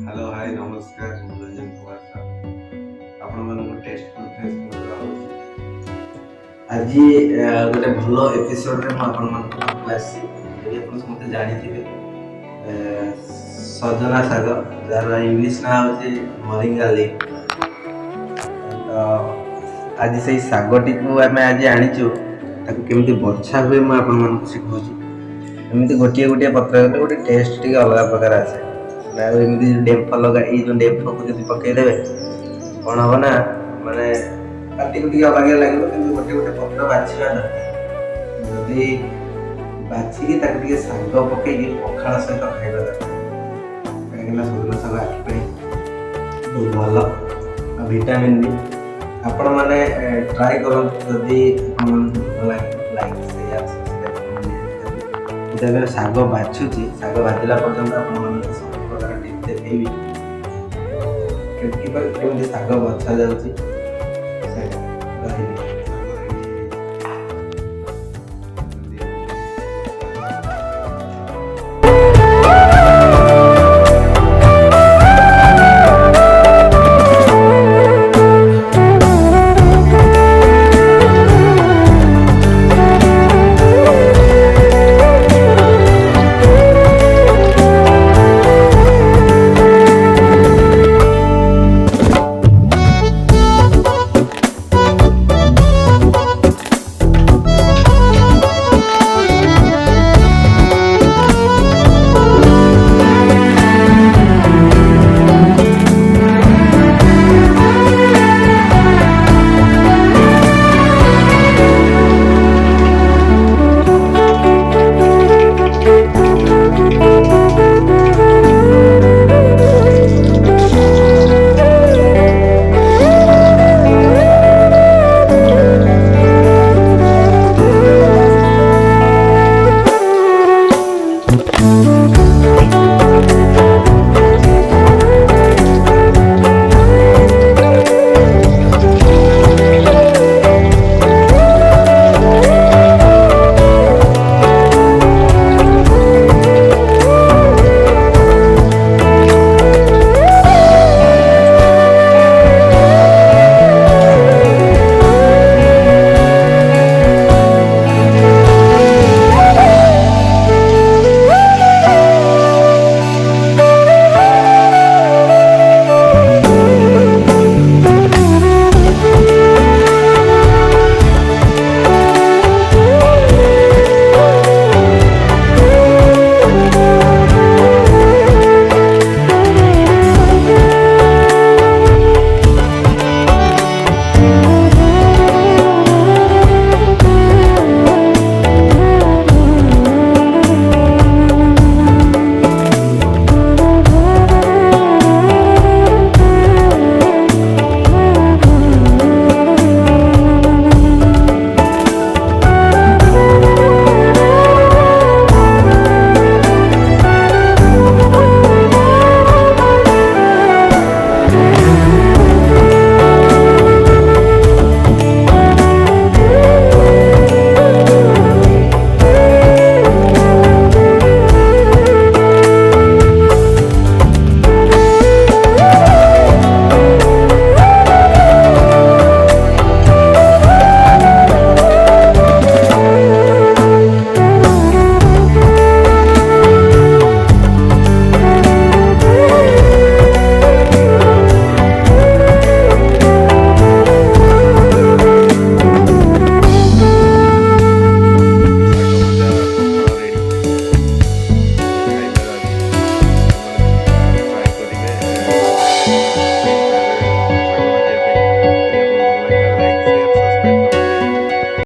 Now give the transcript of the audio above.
Hello hi नमस्कार ମୁଁ ରଞ୍ଜନ କୁମାର ସାହୁ ଆପଣମାନଙ୍କୁ ଟେଷ୍ଟ କନଫରେନ୍ସ ଆଜି ଗୋଟେ ଭଲ ଏପିସୋଡରେ ମୁଁ ଆପଣମାନଙ୍କ ପାଖକୁ ଆସିଛି। ଯଦି ଆପଣ ସମସ୍ତେ ଜାଣିଥିବେ ସଜନା ଶାଗ ଯାହାର ଇଂଲିଶ ନାଁ ହେଉଛି ମରିଙ୍ଗା ଲିଫ୍। ତ ଆଜି ସେଇ ଶାଗଟିକୁ ଆମେ ଆଜି ଆଣିଛୁ, ତାକୁ କେମିତି ବଛା ହୁଏ ମୁଁ ଆପଣମାନଙ୍କୁ ଶିଖାଉଛି। ଏମିତି ଗୋଟିଏ ଗୋଟିଏ ପତ୍ର ହେଲେ ଗୋଟେ ଟେଷ୍ଟ ଟିକେ ଅଲଗା ପ୍ରକାର ଆସେ। ଆଉ ଏମିତି ଡେମ୍ଫ ଲଗା ଏଇ ଯେଉଁ ଡେମ୍ଫକୁ ଯଦି ପକେଇଦେବେ କ'ଣ ହବ ନା, ମାନେ ପାଟିକୁ ଟିକେ ଅବାଗିଆ ଲାଗିବ। କିନ୍ତୁ ଗୋଟେ ଗୋଟେ ପତ୍ର ବାଛିବା ଦରକାର। ଯଦି ବାଛିକି ତାକୁ ଟିକେ ଶାଗ ପକେଇକି ପଖାଳ ସହିତ ଖାଇବା ଦରକାର। କାହିଁକିନା ସଜନା ଶାଗ ଆଖି ପାଇଁ ବହୁତ ଭଲ ଆଉ ଭିଟାମିନ୍ ବି। ଆପଣମାନେ ଟ୍ରାଏ କରନ୍ତୁ, ଯଦି ଆପଣମାନଙ୍କୁ ଭଲ ଲାଗେ ଲାଇକ୍ ସେୟାର ସବସ୍କ୍ରାଇବ୍ ଯେତେବେଳେ ଶାଗ ବାଛୁଛି, ଶାଗ ବାଜିଲା ପର୍ଯ୍ୟନ୍ତ ଆପଣମାନଙ୍କୁ ସବୁ ପ୍ରକାର ଟିପ୍ସ ଦେଖେଇବି। କେମିତି ଶାଗ ବଛା ଯାଉଛି।